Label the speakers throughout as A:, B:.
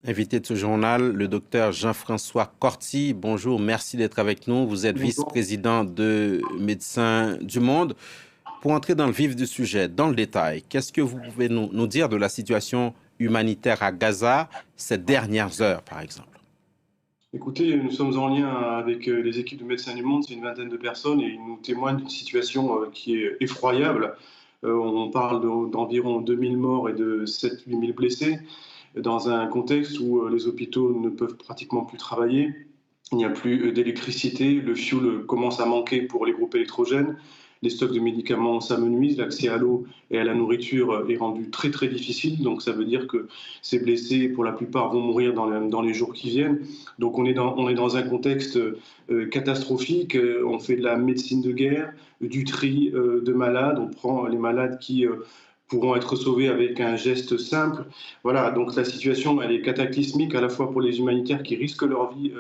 A: Invité de ce journal, le docteur Jean-François Corti. Bonjour, merci d'être avec nous. Vous êtes
B: Bonjour.
A: vice-président de Médecins du Monde. Pour entrer dans le vif du sujet, dans le détail, qu'est-ce que vous pouvez nous dire de la situation humanitaire à Gaza ces dernières heures, par exemple?
B: Écoutez, nous sommes en lien avec les équipes de Médecins du Monde, c'est une vingtaine de personnes et ils nous témoignent d'une situation qui est effroyable. On parle d'environ 2000 morts et de 7-8 000 blessés dans un contexte où les hôpitaux ne peuvent pratiquement plus travailler. Il n'y a plus d'électricité, le fioul commence à manquer pour les groupes électrogènes, les stocks de médicaments s'amenuisent, l'accès à l'eau et à la nourriture est rendu très très difficile, donc ça veut dire que ces blessés, pour la plupart, vont mourir dans les jours qui viennent. Donc on est dans un contexte catastrophique, on fait de la médecine de guerre, du tri de malades, on prend les malades qui pourront être sauvés avec un geste simple. Voilà, donc la situation, elle est cataclysmique à la fois pour les humanitaires qui risquent leur vie.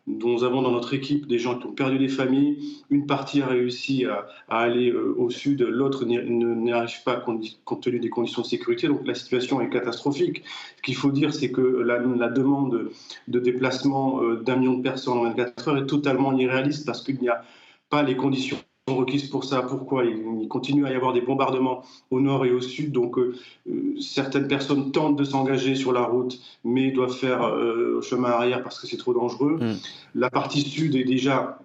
B: Nous avons dans notre équipe des gens qui ont perdu des familles. Une partie a réussi à aller au sud, l'autre n'y arrive pas compte tenu des conditions de sécurité. Donc la situation est catastrophique. Ce qu'il faut dire, c'est que la demande de déplacement d'1 million de personnes en 24 heures est totalement irréaliste parce qu'il n'y a pas les conditions requises pour ça. Pourquoi il continue à y avoir des bombardements au nord et au sud, donc certaines personnes tentent de s'engager sur la route, mais doivent faire chemin arrière parce que c'est trop dangereux.
A: Hmm.
B: La partie sud est déjà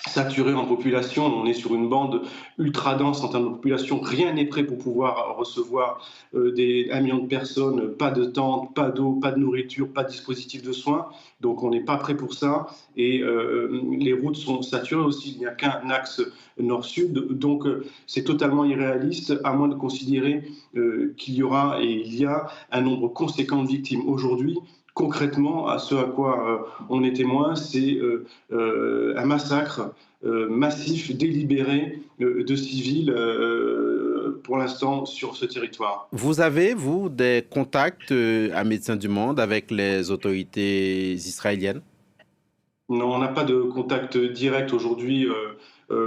B: saturée en population, on est sur une bande ultra dense en termes de population, rien n'est prêt pour pouvoir recevoir 1 million de personnes, pas de tentes, pas d'eau, pas de nourriture, pas de dispositif de soins, donc on n'est pas prêt pour ça, et les routes sont saturées aussi, il n'y a qu'un axe nord-sud, donc c'est totalement irréaliste, à moins de considérer qu'il y aura et il y a un nombre conséquent de victimes. Aujourd'hui, concrètement, à ce à quoi on est témoin, c'est un massacre massif, délibéré de civils pour l'instant sur ce territoire.
A: Vous avez, vous, des contacts à Médecins du Monde avec les autorités israéliennes?
B: Non, on n'a pas de contact direct aujourd'hui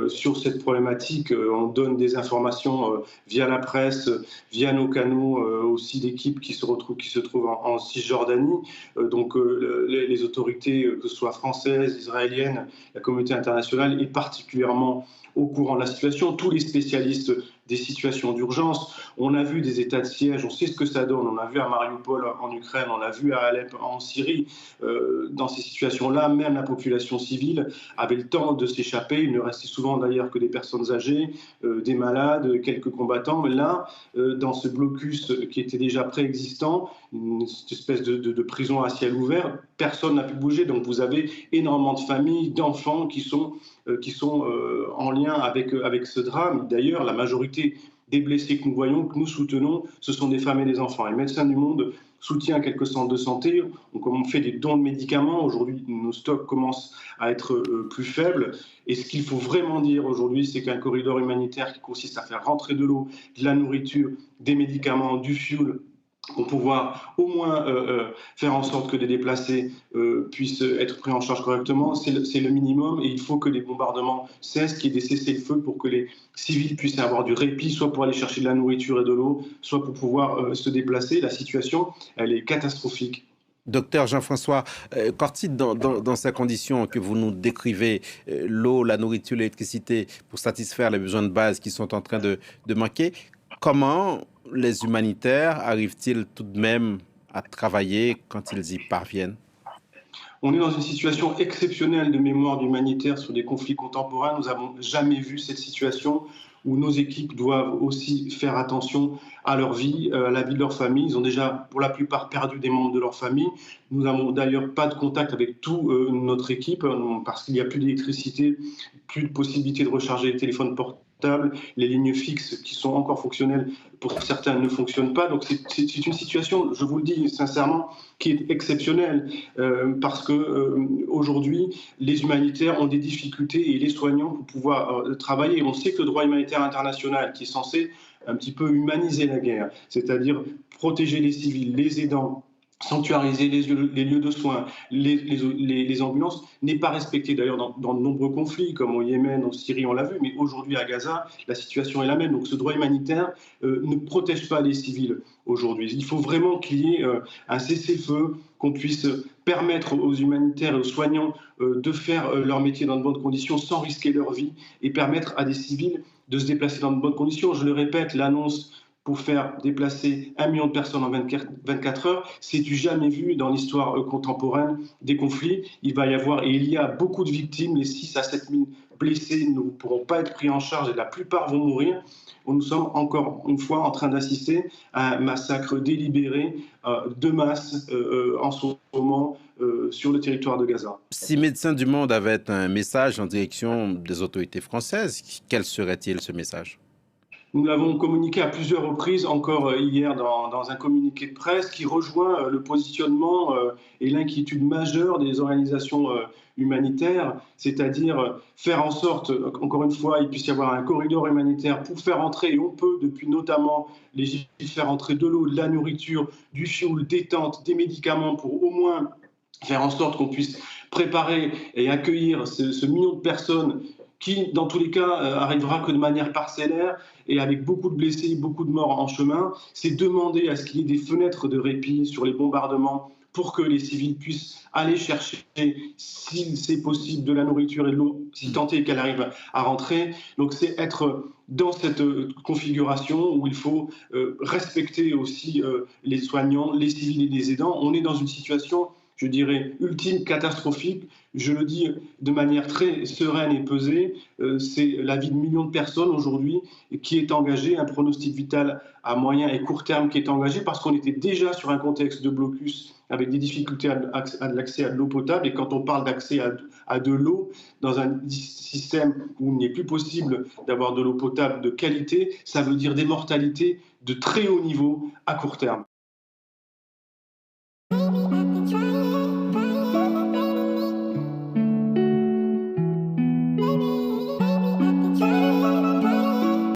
B: sur cette problématique. On donne des informations via la presse, via nos canaux aussi d'équipes qui se trouvent en Cisjordanie. Donc les autorités, que ce soit françaises, israéliennes, la communauté internationale est particulièrement au courant de la situation. Tous les spécialistes des situations d'urgence. On a vu des états de siège, on sait ce que ça donne. On a vu à Mariupol en Ukraine, on a vu à Alep en Syrie. Dans ces situations-là, même la population civile avait le temps de s'échapper. Il ne restait souvent d'ailleurs que des personnes âgées, des malades, quelques combattants. Mais là, dans ce blocus qui était déjà préexistant, une espèce de prison à ciel ouvert, personne n'a pu bouger. Donc vous avez énormément de familles, d'enfants qui sont en lien avec ce drame. D'ailleurs, la majorité des blessés que nous voyons, que nous soutenons, ce sont des femmes et des enfants. Et Médecins du Monde soutient quelques centres de santé. On fait des dons de médicaments. Aujourd'hui, nos stocks commencent à être plus faibles. Et ce qu'il faut vraiment dire aujourd'hui, c'est qu'un corridor humanitaire qui consiste à faire rentrer de l'eau, de la nourriture, des médicaments, du fuel, pour pouvoir au moins faire en sorte que les déplacés puissent être pris en charge correctement, c'est le minimum, et il faut que les bombardements cessent, qu'il y ait des cessez-le-feu pour que les civils puissent avoir du répit, soit pour aller chercher de la nourriture et de l'eau, soit pour pouvoir se déplacer. La situation, elle est catastrophique.
A: Docteur Jean-François Corti, dans ces conditions que vous nous décrivez, l'eau, la nourriture, l'électricité, pour satisfaire les besoins de base qui sont en train de manquer, comment les humanitaires arrivent-ils tout de même à travailler quand ils y parviennent?
B: On est dans une situation exceptionnelle de mémoire humanitaire sur des conflits contemporains. Nous n'avons jamais vu cette situation où nos équipes doivent aussi faire attention à leur vie, à la vie de leur famille. Ils ont déjà, pour la plupart, perdu des membres de leur famille. Nous n'avons d'ailleurs pas de contact avec toute notre équipe parce qu'il n'y a plus d'électricité, plus de possibilité de recharger les téléphones portables, les lignes fixes qui sont encore fonctionnelles, pour certains ne fonctionnent pas. Donc c'est une situation, je vous le dis sincèrement, qui est exceptionnelle parce que aujourd'hui, les humanitaires ont des difficultés et les soignants pour pouvoir travailler. On sait que le droit humanitaire international, qui est censé un petit peu humaniser la guerre, c'est-à-dire protéger les civils, les aidants, sanctuariser les lieux de soins, les ambulances, n'est pas respecté d'ailleurs dans de nombreux conflits, comme au Yémen, en Syrie, on l'a vu, mais aujourd'hui à Gaza, la situation est la même. Donc ce droit humanitaire ne protège pas les civils. aujourd'hui. Il faut vraiment qu'il y ait un cessez-le-feu, qu'on puisse permettre aux humanitaires et aux soignants de faire leur métier dans de bonnes conditions sans risquer leur vie et permettre à des civils de se déplacer dans de bonnes conditions. Je le répète, l'annonce pour faire déplacer 1 million de personnes en 24 heures, c'est du jamais vu dans l'histoire contemporaine des conflits. Il va y avoir, et il y a beaucoup de victimes, les 6 à 7 000 blessés ne pourront pas être pris en charge et la plupart vont mourir. Nous sommes encore une fois en train d'assister à un massacre délibéré de masse en ce moment sur le territoire de Gaza.
A: Si Médecins du Monde avait un message en direction des autorités françaises, quel serait-il ce message ?
B: Nous l'avons communiqué à plusieurs reprises, encore hier dans un communiqué de presse qui rejoint le positionnement et l'inquiétude majeure des organisations humanitaires, c'est-à-dire faire en sorte, encore une fois, il puisse y avoir un corridor humanitaire pour faire entrer, et on peut depuis notamment l'Égypte faire entrer de l'eau, de la nourriture, du fioul, des tentes, des médicaments pour au moins faire en sorte qu'on puisse préparer et accueillir ce million de personnes qui, dans tous les cas, arrivera que de manière parcellaire et avec beaucoup de blessés, beaucoup de morts en chemin. C'est demander à ce qu'il y ait des fenêtres de répit sur les bombardements pour que les civils puissent aller chercher, si c'est possible, de la nourriture et de l'eau, si tant est qu'elle arrive à rentrer. Donc c'est être dans cette configuration où il faut respecter aussi les soignants, les civils et les aidants. On est dans une situation, je dirais, ultime, catastrophique. Je le dis de manière très sereine et pesée, c'est la vie de millions de personnes aujourd'hui qui est engagée, un pronostic vital à moyen et court terme qui est engagé parce qu'on était déjà sur un contexte de blocus avec des difficultés à l'accès à de l'eau potable. Et quand on parle d'accès à de l'eau dans un système où il n'est plus possible d'avoir de l'eau potable de qualité, ça veut dire des mortalités de très haut niveau à court terme.